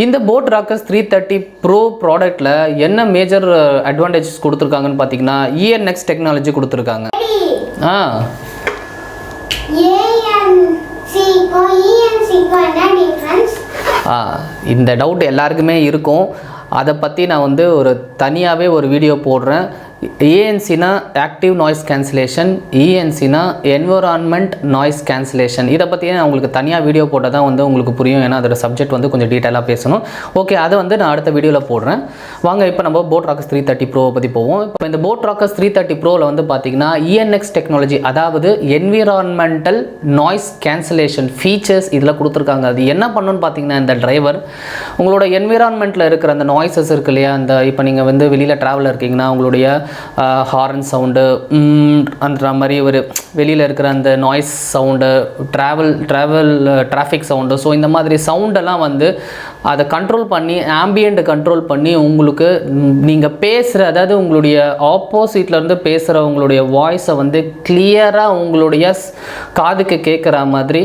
இந்த boAt Rockerz 330 Pro ப்ராடக்ட்ல என்ன major advantages கொடுத்துருக்காங்கன்னு பார்த்தீங்கன்னா ENX டெக்னாலஜி கொடுத்துருக்காங்க. இந்த டவுட் எல்லாருக்குமே இருக்கும். அதை பற்றி நான் வந்து ஒரு தனியாகவே ஒரு வீடியோ போடுறேன். ஏஎன்சினா ஆக்டிவ் நாய்ஸ் கேன்சலேஷன், இஎன்சினா என்விரான்மெண்ட் நாய்ஸ் கேன்சலேஷன். இதை பற்றியே நான் உங்களுக்கு தனியாக வீடியோ போட்டால் தான் வந்து உங்களுக்கு புரியும். ஏன்னா அதோட சப்ஜெக்ட் வந்து கொஞ்சம் டீட்டெயிலாக பேசணும். ஓகே, அதை வந்து நான் அடுத்த வீடியோவில் போடுறேன். வாங்க இப்போ நம்ம boAt Rockerz 330 Pro பற்றி போவோம். இப்போ இந்த boAt Rockerz 330 Proவில் வந்து பார்த்தீங்கன்னா ENX டெக்னாலஜி, அதாவது என்விரான்மெண்டல் நாய்ஸ் கேன்சலேஷன் ஃபீச்சர்ஸ் இதில் கொடுத்துருக்காங்க. அது என்ன பண்ணுன்னு பார்த்தீங்கன்னா, இந்த டிரைவர் உங்களோட என்விரான்மெண்ட்டில் இருக்கிற அந்த நாய்ஸஸ் இருக்கு இல்லையா, அந்த இப்போ நீங்கள் வந்து வெளியில் ட்ராவலில் இருக்கீங்கன்னா உங்களுடைய ஹார்ன் சவுண்டு அந்த மாதிரி ஒரு வெளியில் இருக்கிற அந்த noise sound, traffic sound, so இந்த மாதிரி சவுண்டெல்லாம் வந்து அதை கண்ட்ரோல் பண்ணி ஆம்பியண்ட் கண்ட்ரோல் பண்ணி உங்களுக்கு நீங்கள் பேசுகிற, அதாவது உங்களுடைய ஆப்போசிட்லேருந்து பேசுகிற உங்களுடைய வாய்ஸை வந்து கிளியராக உங்களுடைய காதுக்கு கேட்குற மாதிரி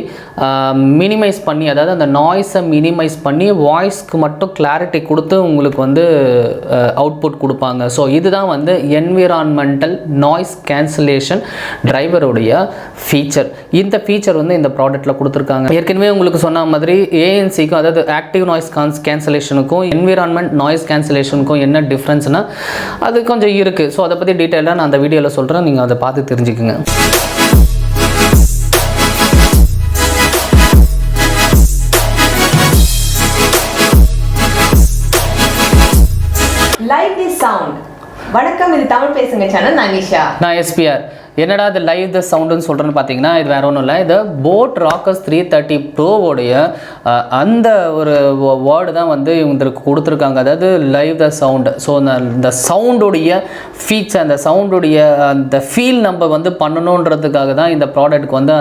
மினிமைஸ் பண்ணி, அதாவது அந்த நாய்ஸை மினிமைஸ் பண்ணி வாய்ஸ்க்கு மட்டும் கிளாரிட்டி கொடுத்து உங்களுக்கு வந்து அவுட்புட் கொடுப்பாங்க. ஸோ இதுதான் வந்து என்விரான்மெண்டல் நாய்ஸ் கேன்சலேஷன் டிரைவருடைய ஃபீச்சர். இந்த ஃபீச்சர் வந்து இந்த ப்ராடக்ட்டில் கொடுத்துருக்காங்க. ஏற்கனவே உங்களுக்கு சொன்ன மாதிரி ஏஎன்சிக்கும், அதாவது ஆக்டிவ் நாய்ஸ் கேன்சலேஷனுக்கும் என்விரான்மெண்ட் நாய்ஸ் கேன்சலேஷனுக்கும் என்ன டிஃப்ரென்ஸ்னா அது கொஞ்சம் இருக்குது. ஸோ அதை பற்றி டீட்டெயிலாக நான் அந்த வீடியோவில் சொல்கிறேன், நீங்கள் அதை பார்த்து தெரிஞ்சுக்குங்க. Like this sound. வணக்கம், இது தமிழ் பேசுங்க சேனல். நான் நிஷா. நான் எஸ்பிஆர். என்னடா இது லைவ் த சவுண்டுன்னு சொல்கிறேன்னு பார்த்தீங்கன்னா, இது வேறு ஒன்றும் இல்லை. இது boAt Rockerz 330 ப்ரோவோடைய அந்த ஒரு வேர்டு தான் வந்து இவங்களுக்கு கொடுத்துருக்காங்க, அதாவது லைவ் த சவுண்டு. ஸோ இந்த சவுண்டுடைய ஃபீச்சர், அந்த சவுண்டுடைய அந்த ஃபீல் நம்ம வந்து பண்ணணுன்றதுக்காக தான் இந்த ப்ராடக்ட்டுக்கு வந்து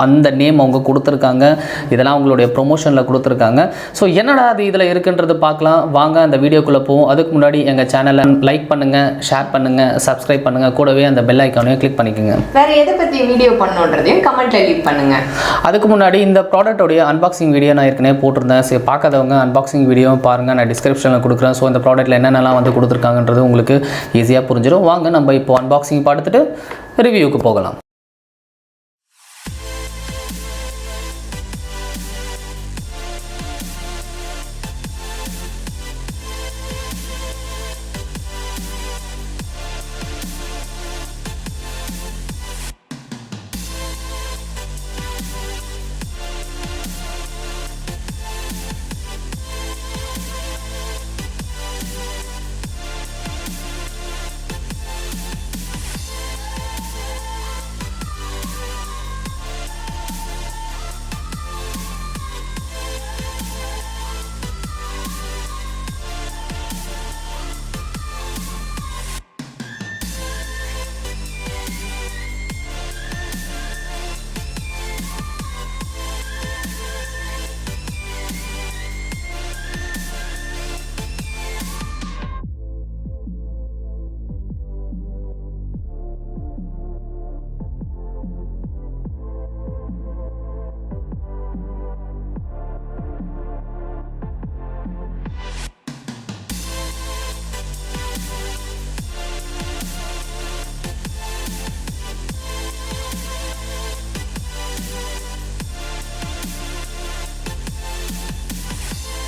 அந்த நேம் அவங்க கொடுத்துருக்காங்க. இதெல்லாம் அவங்களுடைய ப்ரொமோஷனில் கொடுத்துருக்காங்க. ஸோ என்னடா அது இதில் இருக்குன்றது பார்க்கலாம். வாங்க அந்த வீடியோக்குள்ளே போவோம். அதுக்கு முன்னாடி எங்கள் சேனலை லைக் பண்ணுங்கள், ஷேர் பண்ணுங்கள், சப்ஸ்கிரைப் பண்ணுங்கள், கூடவே அந்த பெல் ஐக்கானையும் கிளிக் பண்ணிக்கோங்க. வேறு எதை பற்றி வீடியோ பண்ணணுன்றதையும் கமெண்ட்டில் லீவ் பண்ணுங்கள். அதுக்கு முன்னாடி இந்த ப்ராடக்டோடைய அன்பாக்சிங் வீடியோ நான் ஏற்கனவே போட்டிருந்தேன். சரி, பார்க்காதவங்க அன்பாக்சிங் வீடியோ பாருங்கள், நான் டிஸ்கிரிப்ஷனில் கொடுக்குறேன். ஸோ இந்த ப்ராடக்ட்டில் என்னென்னலாம் வந்து கொடுத்துருக்காங்கன்றது உங்களுக்கு ஈஸியாக புரிஞ்சிடும். வாங்க நம்ம இப்போ அன்பாக்சிங் பார்த்துட்டு ரிவ்யூவுக்கு போகலாம்.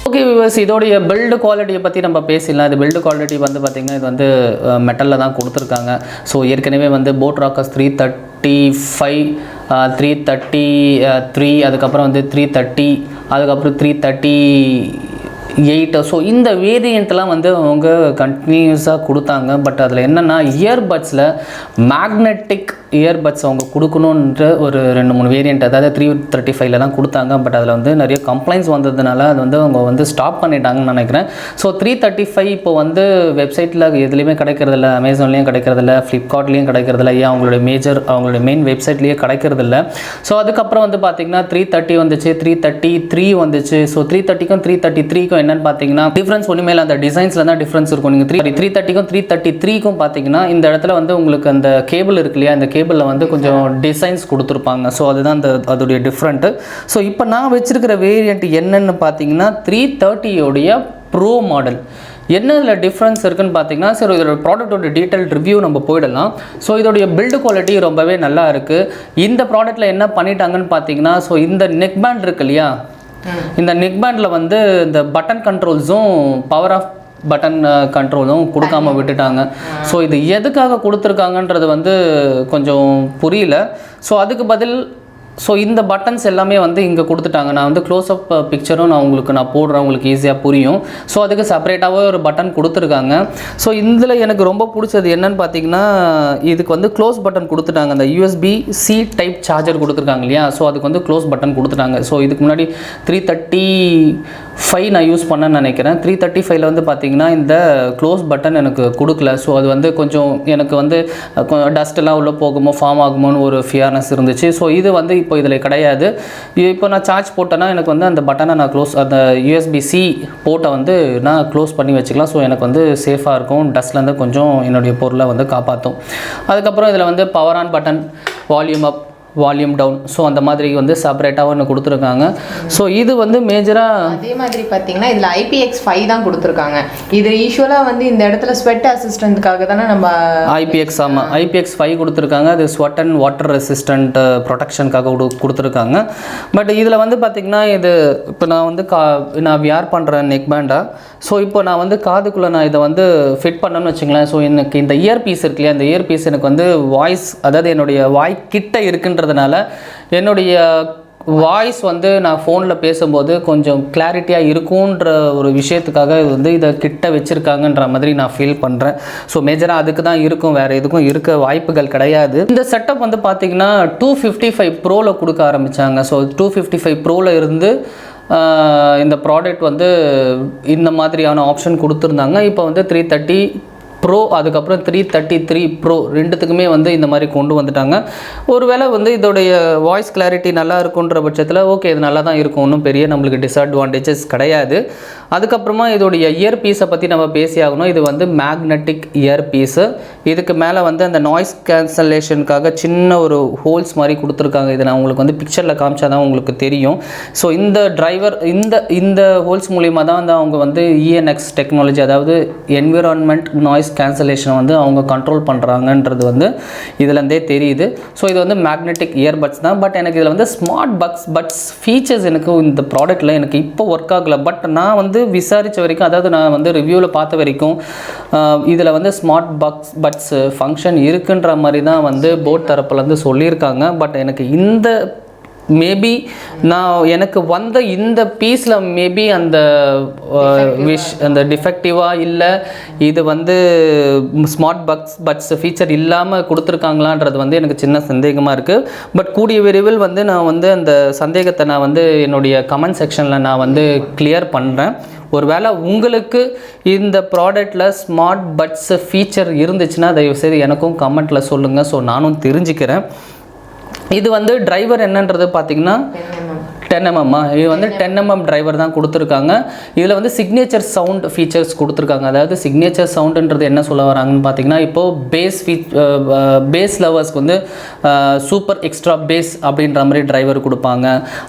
ஓகே வியூவர்ஸ், இதோடைய பில்டு குவாலிட்டியை பற்றி நம்ம பேசிடலாம். இது பில்டு குவாலிட்டி வந்து பார்த்திங்கன்னா, இது வந்து மெட்டலில் தான் கொடுத்துருக்காங்க. ஸோ ஏற்கனவே வந்து boAt Rockerz 335, 333, அதுக்கப்புறம் வந்து 330, அதுக்கப்புறம் 338. ஸோ இந்த வேரியண்ட்லாம் வந்து அவங்க கண்டினியூஸாக கொடுத்தாங்க. பட் அதில் என்னென்னா, இயர்பட்ஸில் மேக்னெட்டிக் இயர்பட்ஸ் அவங்க கொடுக்கணுன்ற ஒரு 2-3 வேரியண்ட், அதாவது 335 தான் கொடுத்தாங்க. பட் அதில் வந்து நிறைய கம்ப்ளைண்ட்ஸ் வந்ததுனால அது வந்து அவங்க வந்து ஸ்டாப் பண்ணிட்டாங்கன்னு நினைக்கிறேன். ஸோ 335 இப்போ வந்து வெப்சைட்டில் எதுலேயுமே கிடைக்கிறதில்ல, அமேசான்லேயும் கிடைக்கிறதில்ல, ஃப்ளிப்கார்ட்லேயும் கிடைக்கிறதில்ல, ஏன் அவங்களுடைய மெயின் வெப்சைட்லேயே கிடைக்கிறதில்ல. ஸோ அதுக்கப்புறம் வந்து பார்த்திங்கன்னா 330 வந்துச்சு, 333 வந்துச்சு. ஸோ 330க்கும் 333க்கும் என்னென்னு பார்த்தீங்கன்னா டிஃப்ரென்ஸ் ஒன்றுமே இல்லை, அந்த டிசைன்ஸில் தான் டிஃப்ரென்ஸ் இருக்கும். நீங்கள் 330க்கும் 333க்கும் பார்த்தீங்கன்னா இந்த இடத்துல வந்து உங்களுக்கு அந்த கேபிள் இருக்கு இல்லையா, அந்த கேபிளில் வந்து கொஞ்சம் டிசைன்ஸ் கொடுத்துருப்பாங்க. ஸோ அதுதான் அதோடைய டிஃப்ரெண்ட்டு. ஸோ இப்போ நான் வச்சுருக்கிற வேரியண்ட் என்னென்னு பார்த்தீங்கன்னா 330 ப்ரோ மாடல். என்ன இதில் டிஃப்ரென்ஸ் இருக்குன்னு பார்த்தீங்கன்னா, சரி இதோட ப்ராடக்ட்டோட டீட்டெயில் ரிவ்யூ நம்ம போயிடலாம். ஸோ இதோடைய பில்டு குவாலிட்டி ரொம்பவே நல்லா இருக்குது. இந்த ப்ராடக்ட்டில் என்ன பண்ணிட்டாங்கன்னு பார்த்தீங்கன்னா, ஸோ இந்த நெக் பேண்ட் இருக்கு இல்லையா, இந்த நெக் பேண்டில் வந்து இந்த பட்டன் கண்ட்ரோல்ஸும் பவர் ஆஃப் பட்டன் கண்ட்ரோலும் கொடுக்காம விட்டுட்டாங்க. ஸோ இது எதுக்காக கொடுத்துருக்காங்கன்றது வந்து கொஞ்சம் புரியல. ஸோ அதுக்கு பதில் ஸோ இந்த பட்டன்ஸ் எல்லாமே வந்து இங்கே கொடுத்துட்டாங்க. நான் வந்து க்ளோஸ் அப் பிக்சரும் நான் போடுறேன், உங்களுக்கு ஈஸியாக புரியும். ஸோ அதுக்கு செப்பரேட்டாகவே ஒரு பட்டன் கொடுத்துருக்காங்க. ஸோ இதில் எனக்கு ரொம்ப பிடிச்சது என்னன்னு பார்த்தீங்கன்னா, இதுக்கு வந்து க்ளோஸ் பட்டன் கொடுத்துட்டாங்க. அந்த USB-C டைப் சார்ஜர் கொடுத்துருக்காங்க இல்லையா, ஸோ அதுக்கு வந்து க்ளோஸ் பட்டன் கொடுத்துட்டாங்க. ஸோ இதுக்கு முன்னாடி 335 நான் யூஸ் பண்ணேன்னு நினைக்கிறேன். 335 வந்து பார்த்தீங்கன்னா இந்த க்ளோஸ் பட்டன் எனக்கு கொடுக்கல. ஸோ அது வந்து கொஞ்சம் எனக்கு வந்து டஸ்ட்டெல்லாம் உள்ளே போகுமோ ஃபார்ம் ஆகுமோன்னு ஒரு ஃபியர்னஸ் இருந்துச்சு. ஸோ இது வந்து இப்போ இதில் கிடையாது. இப்போ நான் சார்ஜ் போட்டேன்னா எனக்கு வந்து அந்த பட்டனை நான் அந்த USB-C போர்ட்டை வந்து நான் க்ளோஸ் பண்ணி வச்சுக்கலாம். ஸோ எனக்கு வந்து சேஃபாக இருக்கும், டஸ்ட்லேருந்து கொஞ்சம் என்னுடைய பொருளை வந்து காப்பாற்றும். அதுக்கப்புறம் இதில் வந்து power on button, volume up, volume down, so அந்த மாதிரி வந்து செப்பரேட்டாக ஒன்று கொடுத்துருக்காங்க. ஸோ இது வந்து மேஜராக அதே மாதிரி பார்த்தீங்கன்னா இதில் IPX5 தான் கொடுத்துருக்காங்க. இது யூஸ்வலாக வந்து இந்த இடத்துல ஸ்வெட் அசிஸ்டன்ட்காக தானே நம்ம ஆமாம் IPX5 கொடுத்துருக்காங்க. அது ஸ்வெட் அண்ட் வாட்டர் ரெசிஸ்டன்ட் ப்ரொடெக்ஷனுக்காக கொடுத்துருக்காங்க. பட் இதில் வந்து பார்த்திங்கன்னா இது இப்போ நான் வந்து நான் வியர் பண்ணுறேன் நெக் பேண்டாக. ஸோ இப்போ நான் வந்து காதுக்குள்ளே நான் இதை வந்து ஃபிட் பண்ணணும்னு வச்சுங்களேன். ஸோ எனக்கு இந்த இயர் பீஸ் இருக்கு இல்லையா, இந்த இயர் பீஸ் எனக்கு வந்து வாய்ஸ், அதாவது என்னுடைய வாய் கிட்ட இருக்குன்றதுனால என்னுடைய வாய்ஸ் வந்து நான் ஃபோனில் பேசும்போது கொஞ்சம் கிளாரிட்டியாக இருக்குன்ற ஒரு விஷயத்துக்காக வந்து இதை கிட்ட வச்சுருக்காங்கன்ற மாதிரி நான் ஃபீல் பண்ணுறேன். ஸோ மேஜராக அதுக்கு தான் இருக்கும், வேறு எதுக்கும் இருக்க வாய்ப்புகள் கிடையாது. இந்த செட்டப் வந்து பார்த்திங்கன்னா 255 ப்ரோவில் கொடுக்க ஆரம்பித்தாங்க. ஸோ 255 ப்ரோவில் இருந்து இந்த ப்ராடக்ட் வந்து இந்த மாதிரியான ஆப்ஷன் கொடுத்துருந்தாங்க. இப்போ வந்து 330 ப்ரோ, அதுக்கப்புறம் 333 ப்ரோ ரெண்டுத்துக்குமே வந்து இந்த மாதிரி கொண்டு வந்துட்டாங்க. ஒருவேளை வந்து இதோடைய வாய்ஸ் கிளாரிட்டி நல்லா இருக்குன்ற பட்சத்தில் ஓகே, இது நல்லா தான் இருக்கும், ஒன்றும் பெரிய நம்மளுக்கு டிஸ்அட்வான்டேஜஸ் கிடையாது. அதுக்கப்புறமா இதோடைய இயர் பீஸை பற்றி நம்ம பேசி ஆகணும். இது வந்து மேக்னெட்டிக் இயர் பீஸு. இதுக்கு மேலே வந்து அந்த நாய்ஸ் கேன்சலேஷனுக்காக சின்ன ஒரு ஹோல்ஸ் மாதிரி கொடுத்துருக்காங்க. இதை நான் உங்களுக்கு வந்து பிக்சரில் காமிச்சா தான் உங்களுக்கு தெரியும். ஸோ இந்த டிரைவர் இந்த ஹோல்ஸ் மூலிமா தான் வந்து அவங்க வந்து ENX டெக்னாலஜி, அதாவது என்விரான்மெண்ட் நாய்ஸ் கேன்சலேஷன் வந்து அவங்க கண்ட்ரோல் பண்ணுறாங்கன்றது வந்து இதுலேருந்தே தெரியுது. ஸோ இது வந்து மேக்னெட்டிக் இயர்பட்ஸ் தான். பட் எனக்கு இதில் வந்து ஸ்மார்ட் பட்ஸ் ஃபீச்சர்ஸ் எனக்கு இந்த ப்ராடக்ட்டில் எனக்கு இப்போ ஒர்க் ஆகலை. பட் நான் வந்து விசாரித்த வரைக்கும், அதாவது நான் வந்து ரிவ்யூவில் பார்த்த வரைக்கும் இதில் வந்து ஸ்மார்ட் பட்ஸ் ஃபங்க்ஷன் இருக்குன்ற மாதிரி தான் வந்து போட் தரப்புலேருந்து சொல்லியிருக்காங்க. பட் எனக்கு இந்த மேபி எனக்கு வந்த இந்த பீஸில் மேபி அந்த அந்த டிஃபெக்டிவாக இல்லை, இது வந்து ஸ்மார்ட் பட்ஸ் ஃபீச்சர் இல்லாமல் கொடுத்துருக்காங்களான்றது வந்து எனக்கு சின்ன சந்தேகமாக இருக்குது. பட் கூடிய விரைவில் வந்து நான் வந்து அந்த சந்தேகத்தை நான் வந்து என்னுடைய கமெண்ட் செக்ஷனில் நான் வந்து கிளியர் பண்ணுறேன். ஒருவேளை உங்களுக்கு இந்த ப்ராடக்ட்டில் ஸ்மார்ட் பட்ஸ் ஃபீச்சர் இருந்துச்சுன்னா தயவுசெய்து எனக்கும் கமெண்ட்டில் சொல்லுங்கள். ஸோ நானும் தெரிஞ்சுக்கிறேன். இது வந்து டிரைவர் என்னன்றது பார்த்தீங்கன்னா 10mm. இது வந்து 10mm டிரைவர் தான் கொடுத்துருக்காங்க. இதில் வந்து சிக்னேச்சர் சவுண்ட் ஃபீச்சர்ஸ் கொடுத்துருக்காங்க. அதாவது சிக்னேச்சர் சவுண்டுன்றது என்ன சொல்ல வராங்கன்னு பார்த்தீங்கன்னா, இப்போது பேஸ் லவர்ஸ்க்கு வந்து சூப்பர் எக்ஸ்ட்ரா பேஸ் அப்படின்ற மாதிரி டிரைவர் கொடுப்பாங்க.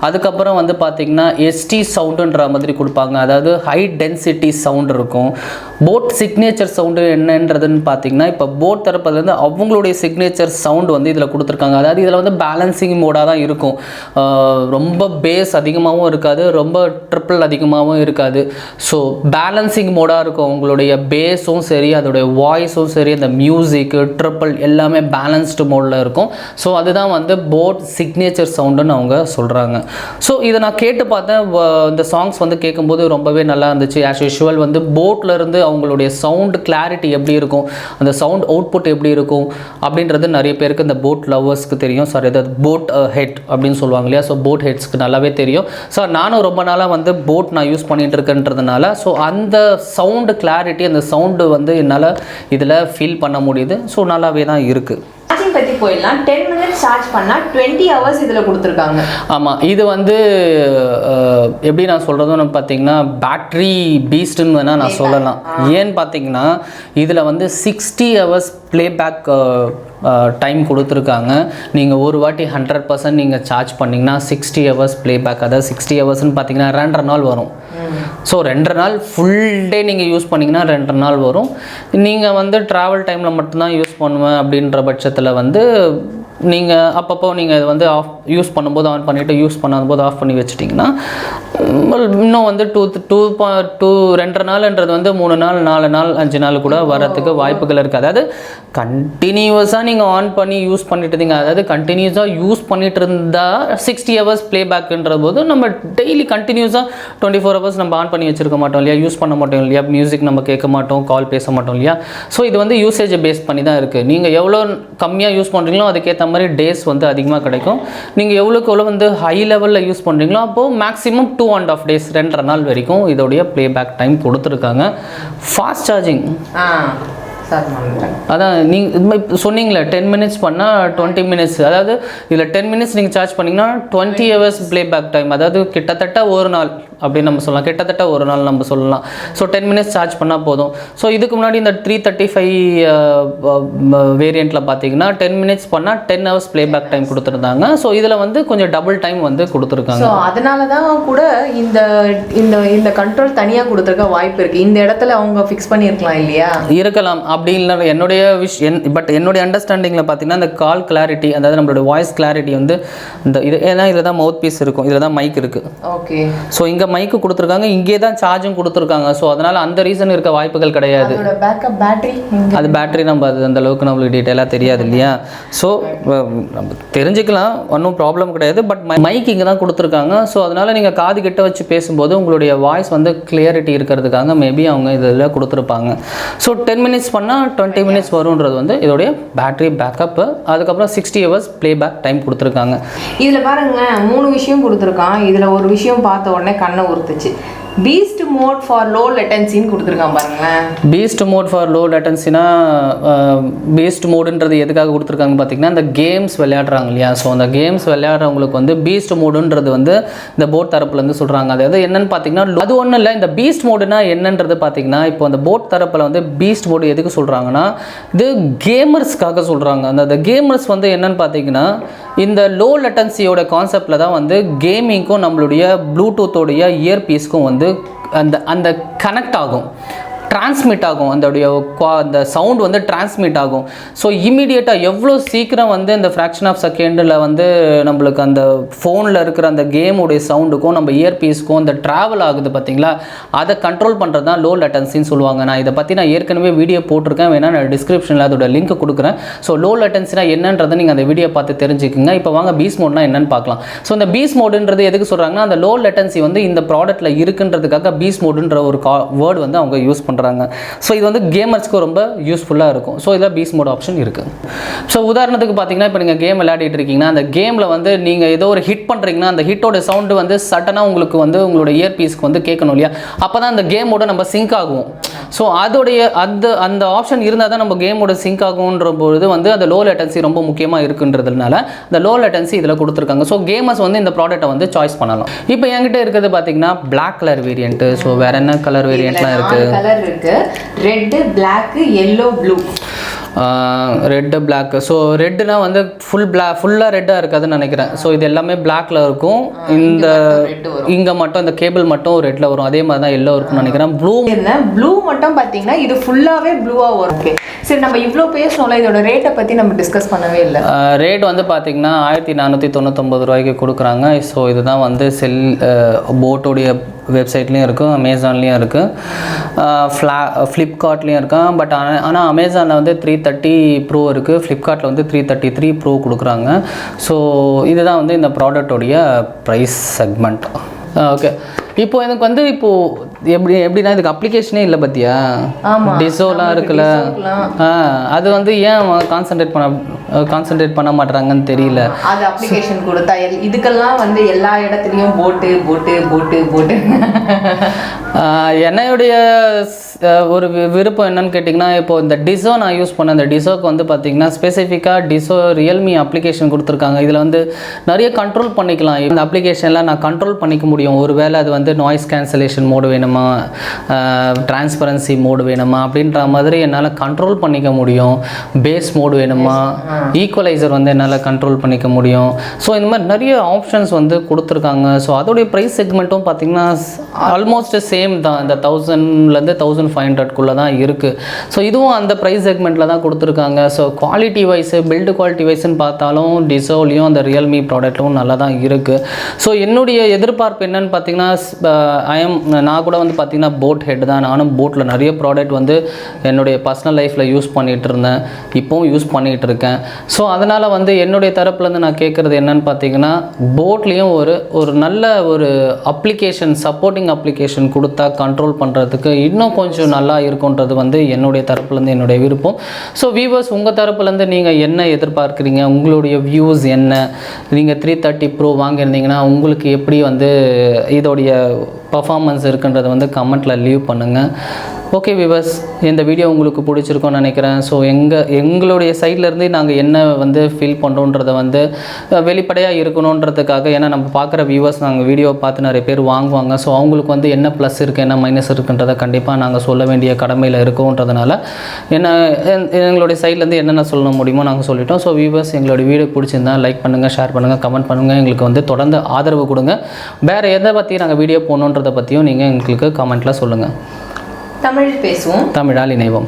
அதுக்கப்புறம் வந்து பார்த்திங்கன்னா ST சவுண்டுன்ற மாதிரி கொடுப்பாங்க. அதாவது ஹை டென்சிட்டி சவுண்ட் இருக்கும். போட் சிக்னேச்சர் சவுண்டு என்னன்றதுன்னு பார்த்தீங்கன்னா, இப்போ போட் தரப்புலேருந்து அவங்களுடைய சிக்னேச்சர் சவுண்டு வந்து இதில் கொடுத்துருக்காங்க. அதாவது இதில் வந்து பேலன்சிங் மோடாக தான் இருக்கும். ரொம்ப பேஸ் அதிகமாகவும் இருக்காது, ரொம்ப ட்ரிப்பிள் அதிகமாகவும் இருக்காது. ஸோ பேலன்சிங் மோடாக இருக்கும். உங்களுடைய பேஸும் சரி, அதோடைய வாய்ஸும் சரி, அந்த மியூசிக்கு ட்ரிப்பிள் எல்லாமே பேலன்ஸ்டு மோடில் இருக்கும். ஸோ அதுதான் வந்து போட் சிக்னேச்சர் சவுண்டுன்னு அவங்க சொல்கிறாங்க. ஸோ இதை நான் கேட்டு பார்த்தேன். இந்த சாங்ஸ் வந்து கேட்கும்போது ரொம்பவே நல்லா இருந்துச்சு. ஆஸ் யூஷுவல் வந்து போட்டில் இருந்து அவங்களுடைய சவுண்ட் கிளாரிட்டி எப்படி இருக்கும், அந்த சவுண்ட் அவுட்புட் எப்படி இருக்கும் அப்படின்றது நிறைய பேருக்கு இந்த போட் லவர்ஸ்க்கு தெரியும். சாரி, அதாவது போட் ஹெட் அப்படின்னு சொல்லுவாங்க இல்லையா. ஸோ போட் ஹெட்ஸ்க்கு நல்லாவே தெரியும். ஸோ நானும் ரொம்ப நாளாக வந்து போட் நான் யூஸ் பண்ணிகிட்டு இருக்கேன்றதுனால ஸோ அந்த சவுண்டு கிளாரிட்டி, அந்த சவுண்டு வந்து என்னால் இதில் ஃபீல் பண்ண முடியுது. ஸோ நல்லாவே தான் இருக்குது. சார்ஜிங் பற்றி போயிடலாம். 10 minutes சார்ஜ் பண்ணால் 20 hours இதில் கொடுத்துருக்காங்க. ஆமாம், இது வந்து எப்படி நான் சொல்கிறதுன்னு பார்த்தீங்கன்னா பேட்ரி பீஸ்ட்டுன்னு வேணால் நான் சொல்லலாம். ஏன்னு பார்த்தீங்கன்னா இதில் வந்து 60 hours playback டைம் கொடுத்துருக்காங்க. நீங்கள் ஒரு வாட்டி 100% நீங்கள் சார்ஜ் பண்ணிங்கன்னா 60 ஹவர்ஸ் ப்ளேபேக். அதாவது 60 ஹவர்ஸ்னு பார்த்தீங்கன்னா 2.5 நாள் வரும். ஸோ 2 நாள் ஃபுல் டே நீங்கள் யூஸ் பண்ணிங்கன்னா 2 நாள் வரும். நீங்கள் வந்து ட்ராவல் டைமில் மட்டும்தான் யூஸ் பண்ணுவேன் அப்படின்ற பட்சத்தில் வந்து நீங்கள் அப்பப்போ நீங்கள் இது வந்து ஆஃப் யூஸ் பண்ணும்போது ஆன் பண்ணிவிட்டு யூஸ் பண்ணாதபோது ஆஃப் பண்ணி வச்சிட்டிங்கன்னா இன்னும் வந்து 2.5 நாள்ன்றது வந்து 3 நாள் 4 நாள் 5 நாள் கூட வரத்துக்கு வாய்ப்புகள் இருக்குது. அதாவது கண்டினியூஸாக நீங்கள் ஆன் பண்ணி யூஸ் பண்ணிட்டு இருந்தீங்க, அதாவது கண்டினியூஸாக யூஸ் பண்ணிட்டு இருந்தால் 60 ஹவர்ஸ் ப்ளேபேக்குன்ற போது நம்ம டெய்லி கண்டினியூஸாக 24 ஹவர்ஸ் நம்ம ஆன் பண்ணி வச்சிருக்க மாட்டோம் இல்லையா, யூஸ் பண்ண மாட்டோம் இல்லையா, மியூசிக் நம்ம கேட்க மாட்டோம், கால் பேச மாட்டோம் இல்லையா. ஸோ இது வந்து யூசேஜை பேஸ் பண்ணி தான் இருக்குது. நீங்கள் எவ்வளோ கம்மியாக யூஸ் பண்ணுறீங்களோ அதுக்கேற்ற மாதிரி டேஸ் வந்து அதிகமாக கிடைக்கும். நீங்கள் எவ்வளோக்கு எவ்வளோ வந்து ஹை லெவலில் யூஸ் பண்ணுறீங்களோ அப்போது மேக்ஸிமம் 2.5 days 2.5 நாள் வரைக்கும் இதோடைய ப்ளேபேக் டைம் கொடுத்துருக்காங்க. ஃபாஸ்ட் சார்ஜிங் அதான் நீங்கள் சொன்னீங்களே 10 minutes பண்ணால் 20 minutes, அதாவது இதில் 10 minutes நீங்கள் சார்ஜ் பண்ணிங்கன்னா 20 hours ப்ளேபேக் டைம், அதாவது கிட்டத்தட்ட ஒரு நாள் அப்படின்னு நம்ம சொல்லலாம். கிட்டத்தட்ட ஒரு நாள் நம்ம சொல்லலாம். ஸோ 10 minutes சார்ஜ் பண்ணால் போதும். ஸோ இதுக்கு முன்னாடி இந்த 335 வேரியண்ட்டில் பார்த்தீங்கன்னா 10 minutes பண்ணால் 10 hours ப்ளேபேக் டைம் கொடுத்துருந்தாங்க. ஸோ இதில் வந்து கொஞ்சம் டபுள் டைம் வந்து கொடுத்துருக்காங்க. ஸோ அதனால தான் கூட இந்த இந்த இந்த கண்ட்ரோல் தனியாக கொடுத்துருக்க வாய்ப்பு இருக்குது. இந்த இடத்துல அவங்க ஃபிக்ஸ் பண்ணியிருக்கலாம் இல்லையா? இருக்கலாம். அப்படி இல்லை என்னுடைய பட் என்னுடைய அண்டர்ஸ்டாண்டிங்கில் பார்த்தீங்கன்னா இந்த கால் கிளாரிட்டி, அதாவது நம்மளோட வாய்ஸ் கிளாரிட்டி வந்து இந்த இது ஏன்னா இதில் தான் மவுத் பீஸ் இருக்கும், இதில் தான் மைக் இருக்குது. ஓகே. ஸோ இங்கே மைக்கு கொடுத்துருக்காங்க, இங்கே தான் சார்ஜும் கொடுத்துருக்காங்க. ஸோ அதனால் அந்த ரீசன் இருக்க வாய்ப்புகள் கிடையாது. அது பேட்டரி நம்ம அது அந்த அளவுக்கு நம்மளுக்கு டீட்டெயிலாக தெரியாது இல்லையா. ஸோ நம்ம தெரிஞ்சுக்கலாம், ஒன்றும் ப்ராப்ளம் கிடையாது. பட் மைக் இங்கே தான் கொடுத்துருக்காங்க. ஸோ அதனால் நீங்கள் காது கிட்ட வச்சு பேசும்போது உங்களுடைய வாய்ஸ் வந்து கிளியரிட்டி இருக்கிறதுக்காக மேபி அவங்க இதில் கொடுத்துருப்பாங்க. ஸோ 10 minutes பண்ணால் 20 minutes வரும்ன்றது வந்து இதோடைய பேட்டரி பேக்கப்பு. அதுக்கப்புறம் 60 hours ப்ளேபேக் டைம் கொடுத்துருக்காங்க. இதில் பாருங்களேன் 3 விஷயம் கொடுத்துருக்கான். இதில் ஒரு விஷயம் பார்த்த உடனே கண்ணை உறுத்துச்சு. பீஸ்ட் மோட் ஃபார் லோ லேட்டன்சின்னு கொடுத்துருக்கான் பாருங்களேன். பீஸ்ட் மோட் ஃபார் லோ லேட்டன்சினா பீஸ்ட் மோடுன்றது எதுக்காக கொடுத்துருக்காங்க பார்த்தீங்கன்னா இந்த கேம்ஸ் விளையாடுறாங்க இல்லையா. ஸோ அந்த கேம்ஸ் விளையாடுறவங்களுக்கு வந்து பீஸ்ட் மோடுன்றது வந்து இந்த போட் தரப்புலேருந்து சொல்கிறாங்க. அதாவது என்னென்னு பார்த்தீங்கன்னா அது ஒன்றும் இல்லை. இந்த பீஸ்ட் மோடுனா என்னன்றது பார்த்தீங்கன்னா இப்போ அந்த போட் தரப்பில் வந்து பீஸ்ட் மோடு எதுக்கு சொல்கிறாங்கன்னா இது கேமர்ஸ்க்காக சொல்கிறாங்க. அந்த கேமர்ஸ் வந்து என்னென்னு பார்த்தீங்கன்னா இந்த லோ லேட்டன்சியோட கான்செப்டில் தான் வந்து கேமிங்க்கும் நம்மளுடைய ப்ளூடூத்தோடைய இயர்பீஸ்க்கும் வந்து அந்த கனெக்ட் ஆகும், டிரான்ஸ்மிட் ஆகும், அந்த சவுண்ட் வந்து டிரான்ஸ்மிட் ஆகும். ஸோ இமீடியட்டாக எவ்வளோ சீக்கிரம் வந்து இந்த ஃப்ராக்ஷன் ஆஃப் செகண்டில் வந்து நம்மளுக்கு அந்த ஃபோனில் இருக்கிற அந்த கேமுடைய சவுண்டுக்கும் நம்ம இயர்பீஸ்க்கும் அந்த ட்ராவல் ஆகுது பார்த்தீங்களா, அதை கண்ட்ரோல் பண்ணுறது தான் லோ லேட்டன்சின்னு சொல்லுவாங்க. நான் இதை பற்றி நான் ஏற்கனவே வீடியோ போட்டிருக்கேன், வேணால் நான் டிஸ்கிரிப்ஷனில் அதோட லிங்க் கொடுக்குறேன். ஸோ லோ லேட்டன்சினா என்னன்றதை நீங்கள் அந்த வீடியோ பார்த்து தெரிஞ்சுக்குங்க. இப்போ வாங்க பீஸ் மோட்னா என்னன்னு பார்க்கலாம். ஸோ இந்த பீஸ் மோடுன்றது எதுக்கு சொல்கிறாங்கன்னா அந்த லோ லேட்டன்சி வந்து இந்த ப்ராடக்ட்டில் இருக்குன்றதுக்காக பீஸ் மோடுன்ற ஒரு வேர்டு வந்து அவங்க யூஸ் பண்ணுறாங்க. ஸோ இது வந்து கேமர்ஸ்க்கு ரொம்ப யூஸ்ஃபுல்லாக இருக்கும். ஸோ இதில் பீஸ் மோட் ஆப்ஷன் இருக்குது. ஸோ உதாரணத்துக்கு பார்த்தீங்கன்னா இப்போ நீங்கள் கேம் விளையாடிட்டு இருக்கீங்கன்னா அந்த கேமில் வந்து நீங்கள் ஏதோ ஒரு ஹிட் பண்ணுறீங்கன்னா அந்த ஹிட்டோட சவுண்டு வந்து சட்டனாக உங்களுக்கு வந்து உங்களோட இயர்பீஸ்க்கு வந்து கேட்கணும் இல்லையா. அப்போ தான் அந்த கேமோட நம்ம சிங்க் ஆகும். ஸோ அதோடைய அந்த ஆப்ஷன் இருந்தால் தான் நம்ம கேமோட சிங்க் ஆகுன்ற பொழுது வந்து அந்த லோ லேட்டன்சி ரொம்ப முக்கியமாக இருக்குன்றதுனால இந்த லோ லேட்டன்சி இதில் கொடுத்துருக்காங்க. ஸோ கேமர்ஸ் வந்து இந்த ப்ராடக்ட்டை வந்து சாய்ஸ் பண்ணலாம். இப்போ என்கிட்ட இருக்கிறது பார்த்தீங்கன்னா பிளாக் கலர் வேரியண்ட்டு. ஸோ வேற என்ன கலர் வேரியண்ட்லாம் இருக்குது? Red, black, yellow, blue. Red black. So ரெட்டுனா வந்து ஃபுல்லாக ரெட்டாக இருக்காதுன்னு நினைக்கிறேன். ஸோ இது எல்லாமே பிளாக்ல இருக்கும். இந்த இங்கே மட்டும் இந்த கேபிள் மட்டும் ரெட்டில் வரும். அதே மாதிரி தான் எல்லோ இருக்கும்னு நினைக்கிறேன். ப்ளூ மட்டும் பார்த்தீங்கன்னா இது ஃபுல்லாகவே ப்ளூவாக வரும். ஓகே சரி, நம்ம இவ்வளோ பேசணும்ல, இதோட ரேட்டை பற்றி நம்ம டிஸ்கஸ் பண்ணவே இல்லை. ரேட் வந்து பார்த்தீங்கன்னா 1499 ரூபாய்க்கு கொடுக்குறாங்க. ஸோ இதுதான் வந்து போட்டோடைய வெப்சைட்லேயும் இருக்குது, அமேசான்லேயும் இருக்குது, ஃப்ளிப்கார்ட்லேயும் இருக்குது. பட் ஆனால் அமேசானில் வந்து 330 ப்ரோ இருக்குது, ஃப்ளிப்கார்ட்டில் வந்து 333 ப்ரோ கொடுக்குறாங்க. ஸோ இதுதான் வந்து இந்த ப்ராடக்டோடைய ப்ரைஸ் செக்மெண்ட். ஓகே, இப்போ எனக்கு வந்து இப்போது எப்படின்னா இதுக்கு அப்ளிகேஷனே இல்லை பார்த்தியா. டிசோலாம் இருக்குல்ல, அது வந்து ஏன் கான்சென்ட்ரேட் பண்ண மாட்டாங்கன்னு தெரியல. அது அப்ளிகேஷன் கொடுத்தா இதுக்கெல்லாம் வந்து எல்லா இடத்துலையும் போட்டு என்னுடைய ஒரு விருப்பம் என்னன்னு கேட்டிங்கன்னா இப்போ இந்த டிசோ நான் யூஸ் பண்ண அந்த டிசோக்கு வந்து பார்த்திங்கன்னா ஸ்பெசிஃபிக்காக டிசோ ரியல்மி அப்ளிகேஷன் கொடுத்துருக்காங்க. இதில் வந்து நிறைய கண்ட்ரோல் பண்ணிக்கலாம். இந்த அப்ளிகேஷனில் நான் கண்ட்ரோல் பண்ணிக்க முடியும். ஒரு வேளை அது வந்து நாய்ஸ் கேன்சலேஷன் மோடு வேணுமா, வேணுமா, டிரான்ஸ்பரன்சி மோடு வேணுமா அப்படின்ற மாதிரி என்னால் கண்ட்ரோல் பண்ணிக்க முடியும். பேஸ் மோடு வேணுமா, ஈக்குவலைசர் வந்து என்னால் கண்ட்ரோல் பண்ணிக்க முடியும். ஸோ இந்த மாதிரி நிறைய ஆப்ஷன்ஸ் வந்து கொடுத்துருக்காங்க. ஸோ அதோடைய ப்ரைஸ் செக்மெண்ட்டும் பார்த்திங்கன்னா ஆல்மோஸ்ட் சேம் தான். இந்த 1000லேருந்து 1500க்குள்ளே தான் இருக்குது. ஸோ இதுவும் அந்த ப்ரைஸ் செக்மெண்ட்டில் தான் கொடுத்துருக்காங்க. So quality wise, build quality வைஸ்ன்னு பார்த்தாலும் டிசோலையும் அந்த ரியல்மி ப்ராடக்ட்டும் நல்லா தான் இருக்குது. ஸோ என்னுடைய எதிர்பார்ப்பு என்னன்னு பார்த்தீங்கன்னா, நான் கூட வந்து பார்த்திங்கன்னா போட் ஹெட் தான். நானும் போட்டில் நிறைய ப்ராடக்ட் வந்து என்னுடைய பர்சனல் லைஃப்பில் யூஸ் பண்ணிகிட்டு இருந்தேன், இப்போவும் யூஸ் பண்ணிகிட்டு இருக்கேன். ஸோ அதனால் வந்து என்னுடைய தரப்புலேருந்து நான் கேட்குறது என்னன்னு பார்த்தீங்கன்னா, போட்லேயும் ஒரு நல்ல ஒரு அப்ளிகேஷன், சப்போர்ட்டிங் அப்ளிகேஷன் கொடுத்தா கண்ட்ரோல் பண்ணுறதுக்கு இன்னும் கொஞ்சம் நல்லா இருக்குன்றது வந்து என்னுடைய தரப்புலேருந்து என்னுடைய விருப்பம். ஸோ வியூவர்ஸ், உங்கள் தரப்புலேருந்து நீங்கள் என்ன எதிர்பார்க்குறீங்க, உங்களுடைய வியூஸ் என்ன? நீங்கள் 330 Pro வாங்கியிருந்தீங்கன்னா உங்களுக்கு எப்படி வந்து இதோடைய பர்ஃபார்மன்ஸ் இருக்குன்றதை வந்து கமெண்ட்டில் லீவ் பண்ணுங்கள். ஓகே வியூவர்ஸ், இந்த வீடியோ உங்களுக்கு பிடிச்சிருக்கும்னு நினைக்கிறேன். ஸோ எங்களுடைய சைட்லேருந்து நாங்கள் என்ன வந்து ஃபீல் பண்ணுறோன்றதை வந்து வெளிப்படையாக இருக்கணுன்றதுக்காக, ஏன்னா நம்ம பார்க்குற வியூவர்ஸ் நாங்கள் வீடியோ பார்த்து நிறைய பேர் வாங்குவாங்க. ஸோ அவங்களுக்கு வந்து என்ன ப்ளஸ் இருக்குது, என்ன மைனஸ் இருக்குன்றதை கண்டிப்பாக நாங்கள் சொல்ல வேண்டிய கடமையில் இருக்கோன்றதுனால எங்களுடைய சைட்லேருந்து என்னென்ன சொல்ல முடியுமோ நாங்கள் சொல்லிட்டோம். ஸோ வியூவர்ஸ், எங்களுடைய வீடியோ பிடிச்சிருந்தா லைக் பண்ணுங்கள், ஷேர் பண்ணுங்கள், கமெண்ட் பண்ணுங்கள். எங்களுக்கு வந்து தொடர்ந்து ஆதரவு கொடுங்க. வேறு எதை பற்றி நாங்கள் வீடியோ போடணுன்றதை பற்றியும் நீங்கள் எங்களுக்கு கமெண்ட்டில் சொல்லுங்கள். தமிழ் பேசுவோம், தமிழால் இணைவோம்.